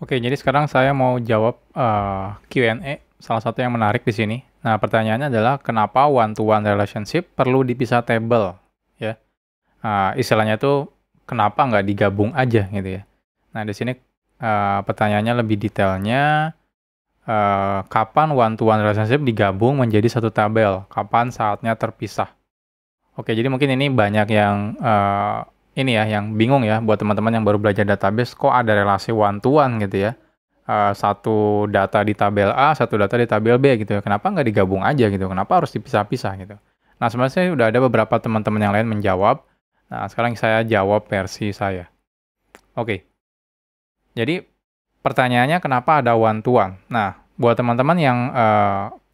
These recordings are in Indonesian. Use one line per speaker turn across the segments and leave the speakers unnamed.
Oke, jadi sekarang saya mau jawab Q&A, salah satu yang menarik di sini. Nah, pertanyaannya adalah kenapa one-to-one relationship perlu dipisah table, ya? Istilahnya itu kenapa nggak digabung aja gitu ya? Nah, di sini pertanyaannya lebih detailnya, kapan one-to-one relationship digabung menjadi satu tabel? Kapan saatnya terpisah? Oke, jadi mungkin ini banyak yang ini ya, yang bingung ya buat teman-teman yang baru belajar database, kok ada relasi one-to-one gitu ya? Satu data di tabel A, satu data di tabel B gitu ya. Kenapa nggak digabung aja gitu? Kenapa harus dipisah-pisah gitu? Nah, sebenarnya udah ada beberapa teman-teman yang lain menjawab. Nah, sekarang saya jawab versi saya. Oke, jadi pertanyaannya kenapa ada one-to-one? Nah, buat teman-teman yang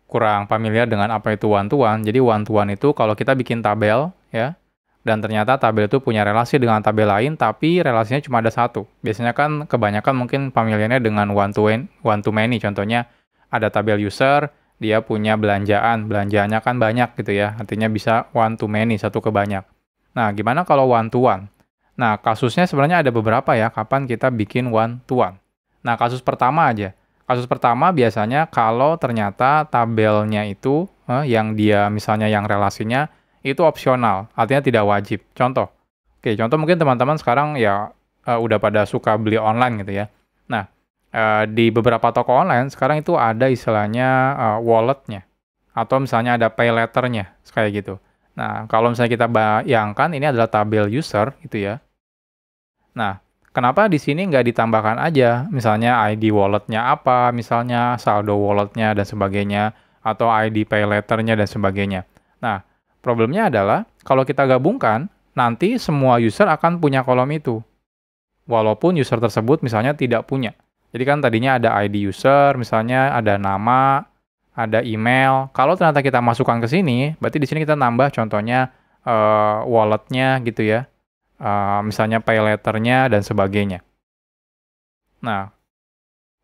kurang familiar dengan apa itu one-to-one, jadi one-to-one itu kalau kita bikin tabel, ya, dan ternyata tabel itu punya relasi dengan tabel lain, tapi relasinya cuma ada satu. Biasanya kan kebanyakan mungkin familiarnya dengan one to many. Contohnya ada tabel user, dia punya belanjaannya kan banyak gitu ya. Artinya bisa one to many, satu ke banyak. Nah, gimana kalau one to one? Nah, kasusnya sebenarnya ada beberapa ya, kapan kita bikin one to one. Nah, kasus pertama aja. Kasus pertama biasanya kalau ternyata tabelnya itu, yang dia misalnya yang relasinya, itu opsional, artinya tidak wajib. Contoh, oke, contoh mungkin teman-teman sekarang ya udah pada suka beli online gitu ya. Nah, di beberapa toko online sekarang itu ada istilahnya wallet-nya, atau misalnya ada pay letter-nya, kayak gitu. Nah, kalau misalnya kita bayangkan ini adalah tabel user gitu ya. Nah, kenapa di sini nggak ditambahkan aja, misalnya ID wallet-nya apa, misalnya saldo wallet-nya dan sebagainya, atau ID pay letter-nya dan sebagainya. Nah, problemnya adalah kalau kita gabungkan, nanti semua user akan punya kolom itu. Walaupun user tersebut misalnya tidak punya. Jadi kan tadinya ada ID user, misalnya ada nama, ada email. Kalau ternyata kita masukkan ke sini, berarti di sini kita nambah contohnya wallet-nya gitu ya. Misalnya pay letter-nya dan sebagainya. Nah,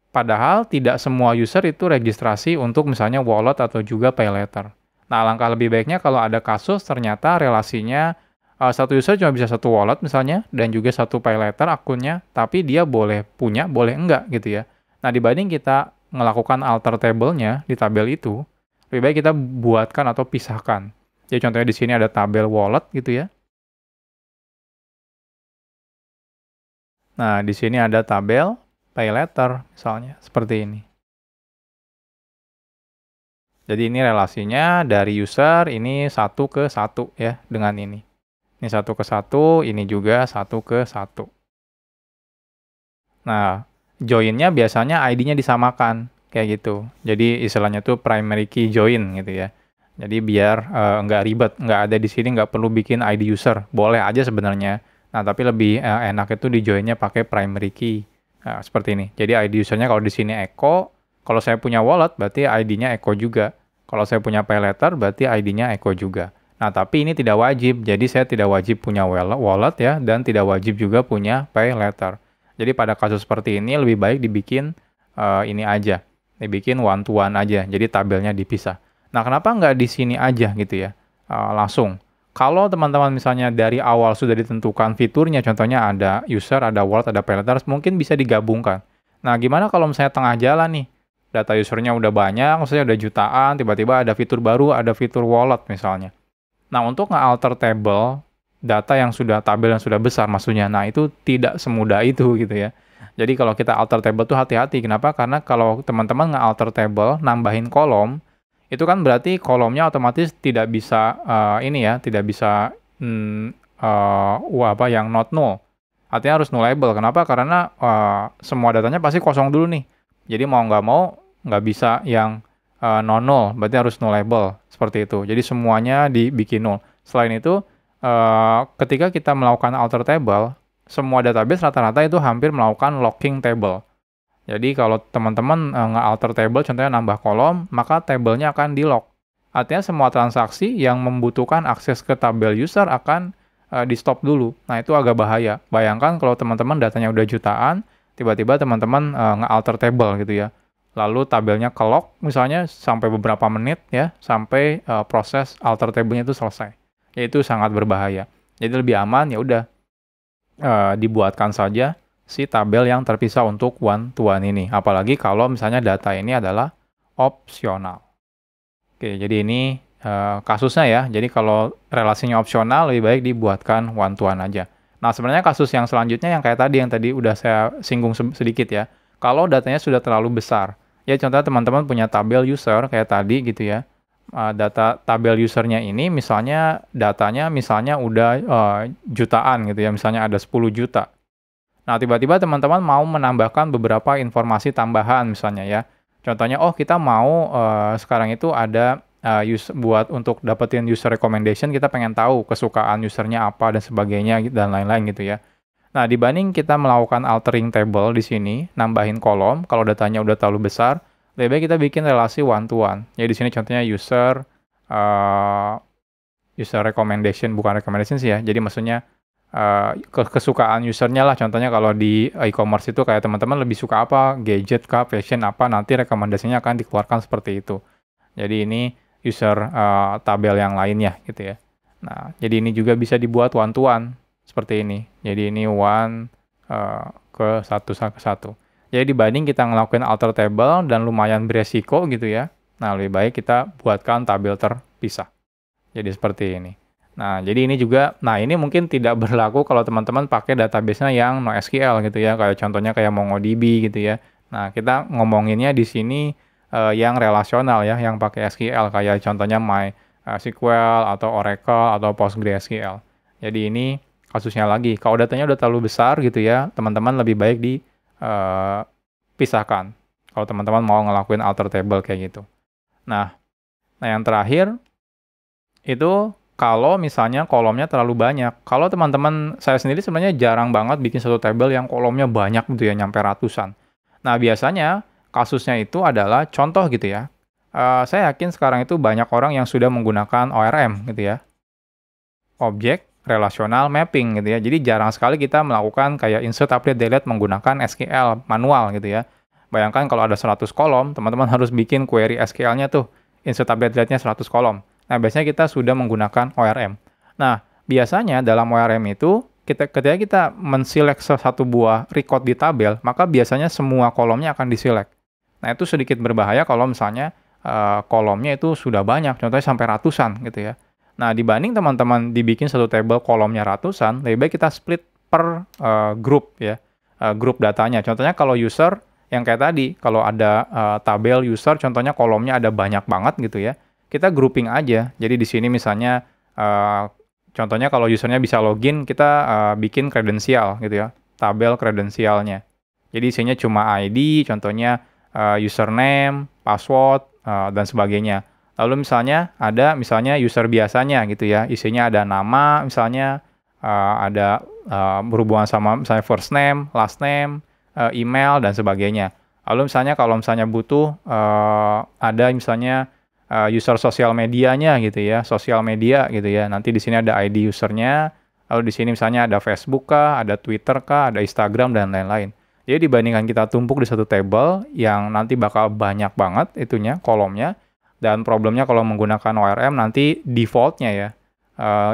padahal tidak semua user itu registrasi untuk misalnya wallet atau juga pay letter. Nah, alangkah lebih baiknya kalau ada kasus ternyata relasinya satu user cuma bisa satu wallet misalnya dan juga satu pay letter akunnya, tapi dia boleh punya, boleh enggak gitu ya. Nah, dibanding kita melakukan alter table-nya di tabel itu, lebih baik kita buatkan atau pisahkan. Jadi contohnya di sini ada tabel wallet gitu ya. Nah, di sini ada tabel pay letter misalnya, seperti ini. Jadi ini relasinya dari user ini satu ke satu ya dengan ini. Ini satu ke satu, ini juga satu ke satu. Nah, join-nya biasanya ID-nya disamakan kayak gitu. Jadi istilahnya tuh primary key join gitu ya. Jadi biar nggak ribet, nggak ada di sini nggak perlu bikin ID user. Boleh aja sebenarnya. Nah, tapi lebih enak itu di join-nya pakai primary key. Nah, seperti ini. Jadi ID usernya kalau di sini echo, kalau saya punya wallet berarti ID-nya echo juga. Kalau saya punya pay letter berarti ID-nya echo juga. Nah, tapi ini tidak wajib. Jadi saya tidak wajib punya wallet ya dan tidak wajib juga punya pay letter. Jadi pada kasus seperti ini lebih baik dibikin ini aja. Dibikin one to one aja. Jadi tabelnya dipisah. Nah, kenapa nggak di sini aja gitu ya? Langsung. Kalau teman-teman misalnya dari awal sudah ditentukan fiturnya, contohnya ada user, ada wallet, ada pay letter, mungkin bisa digabungkan. Nah, gimana kalau misalnya tengah jalan nih, data usernya udah banyak, maksudnya udah jutaan, tiba-tiba ada fitur baru, ada fitur wallet misalnya. Nah, untuk nge-alter table, data yang sudah, tabel yang sudah besar maksudnya, nah itu tidak semudah itu gitu ya. Jadi kalau kita alter table tuh hati-hati. Kenapa? Karena kalau teman-teman nge-alter table, nambahin kolom, itu kan berarti kolomnya otomatis tidak bisa ini ya, tidak bisa yang not null. Artinya harus nullable. Kenapa? Karena semua datanya pasti kosong dulu nih. Jadi mau nggak mau nggak bisa yang non null, berarti harus nullable seperti itu. Jadi semuanya dibikin null. Selain itu, ketika kita melakukan alter table, semua database rata-rata itu hampir melakukan locking table. Jadi kalau teman-teman nge-alter table, contohnya nambah kolom, maka tabelnya akan di-lock. Artinya semua transaksi yang membutuhkan akses ke tabel user akan di-stop dulu. Nah, itu agak bahaya. Bayangkan kalau teman-teman datanya udah jutaan, tiba-tiba teman-teman nge-alter table gitu ya. Lalu tabelnya ke-lock misalnya sampai beberapa menit ya, sampai proses alter table-nya itu selesai. Ya, itu sangat berbahaya. Jadi lebih aman ya udah dibuatkan saja si tabel yang terpisah untuk one-to-one ini. Apalagi kalau misalnya data ini adalah opsional. Oke, jadi ini kasusnya ya. Jadi kalau relasinya opsional, lebih baik dibuatkan one-to-one aja. Nah, sebenarnya kasus yang selanjutnya yang kayak tadi, yang tadi udah saya singgung sedikit ya. Kalau datanya sudah terlalu besar. Ya, contohnya teman-teman punya tabel user kayak tadi gitu ya. Data tabel usernya ini misalnya datanya misalnya udah jutaan gitu ya. Misalnya ada 10 juta. Nah, tiba-tiba teman-teman mau menambahkan beberapa informasi tambahan misalnya ya. Contohnya, oh kita mau sekarang itu ada buat untuk dapetin user recommendation, kita pengen tahu kesukaan usernya apa dan sebagainya dan lain-lain gitu ya. Nah, dibanding kita melakukan altering table di sini, nambahin kolom, kalau datanya udah terlalu besar, lebih baik kita bikin relasi one-to-one. Jadi di sini contohnya user recommendation, bukan recommendation sih ya. Jadi maksudnya kesukaan usernya lah. Contohnya kalau di e-commerce itu kayak teman-teman lebih suka apa, gadget kah, fashion apa, nanti rekomendasinya akan dikeluarkan seperti itu. Jadi ini user tabel yang lainnya gitu ya. Nah, jadi ini juga bisa dibuat one-to-one seperti ini. Jadi ini one ke satu. Jadi dibanding kita ngelakuin alter table dan lumayan beresiko gitu ya. Nah, lebih baik kita buatkan tabel terpisah. Jadi seperti ini. Nah, jadi ini juga, nah ini mungkin tidak berlaku kalau teman-teman pakai database-nya yang NoSQL gitu ya, kayak contohnya kayak MongoDB gitu ya. Nah, kita ngomonginnya di sini yang relasional ya, yang pakai SQL, kayak contohnya MySQL atau Oracle atau PostgreSQL. Jadi ini kasusnya lagi, kalau datanya udah terlalu besar gitu ya, teman-teman lebih baik dipisahkan kalau teman-teman mau ngelakuin alter table kayak gitu. Nah yang terakhir, itu kalau misalnya kolomnya terlalu banyak. Kalau teman-teman, saya sendiri sebenarnya jarang banget bikin satu tabel yang kolomnya banyak gitu ya, nyampe ratusan. Nah, biasanya kasusnya itu adalah contoh gitu ya. Saya yakin sekarang itu banyak orang yang sudah menggunakan ORM gitu ya. Object Relational Mapping gitu ya. Jadi jarang sekali kita melakukan kayak insert, update, delete menggunakan SQL manual gitu ya. Bayangkan kalau ada 100 kolom, teman-teman harus bikin query SQL-nya tuh. Insert, update, delete-nya 100 kolom. Nah, biasanya kita sudah menggunakan ORM. Nah, biasanya dalam ORM itu, ketika kita menselect satu buah record di tabel, maka biasanya semua kolomnya akan diselect. Nah, itu sedikit berbahaya kalau misalnya kolomnya itu sudah banyak, contohnya sampai ratusan gitu ya. Nah, dibanding teman-teman dibikin satu tabel kolomnya ratusan, lebih baik kita split per grup ya, grup datanya. Contohnya kalau user, yang kayak tadi, kalau ada tabel user, contohnya kolomnya ada banyak banget gitu ya, kita grouping aja. Jadi di sini misalnya, contohnya kalau usernya bisa login, kita bikin kredensial gitu ya, tabel kredensialnya. Jadi isinya cuma ID, contohnya username, password, dan sebagainya. Lalu misalnya ada misalnya user biasanya gitu ya, isinya ada nama misalnya, ada berhubungan sama misalnya first name, last name, email, dan sebagainya. Lalu misalnya kalau misalnya butuh ada misalnya user sosial medianya gitu ya, sosial media gitu ya. Nanti di sini ada ID usernya, lalu di sini misalnya ada Facebook kah, ada Twitter kah, ada Instagram, dan lain-lain. Jadi dibandingkan kita tumpuk di satu table yang nanti bakal banyak banget itunya, kolomnya, dan problemnya kalau menggunakan ORM nanti default-nya ya,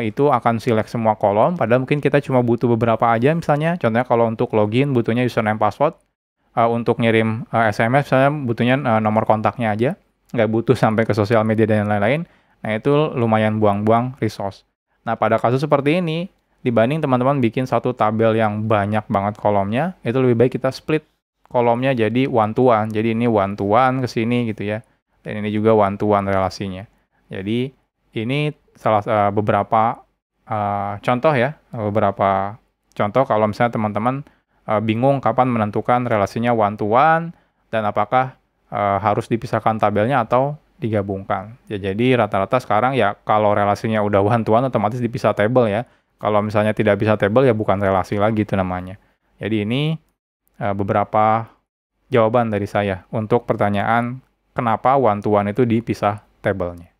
itu akan select semua kolom, padahal mungkin kita cuma butuh beberapa aja misalnya. Contohnya kalau untuk login butuhnya username password, untuk ngirim SMS misalnya butuhnya nomor kontaknya aja, nggak butuh sampai ke sosial media dan lain-lain. Nah, itu lumayan buang-buang resource. Nah, pada kasus seperti ini, dibanding teman-teman bikin satu tabel yang banyak banget kolomnya, itu lebih baik kita split kolomnya jadi one-to-one. Jadi ini one-to-one ke sini gitu ya. Dan ini juga one-to-one relasinya. Jadi ini beberapa contoh ya, beberapa contoh kalau misalnya teman-teman bingung kapan menentukan relasinya one-to-one dan apakah harus dipisahkan tabelnya atau digabungkan. Ya, jadi rata-rata sekarang ya kalau relasinya udah one-to-one otomatis dipisah tabel ya. Kalau misalnya tidak bisa tabel ya bukan relasi lagi itu namanya. Jadi ini beberapa jawaban dari saya untuk pertanyaan kenapa one-to-one itu dipisah tabelnya.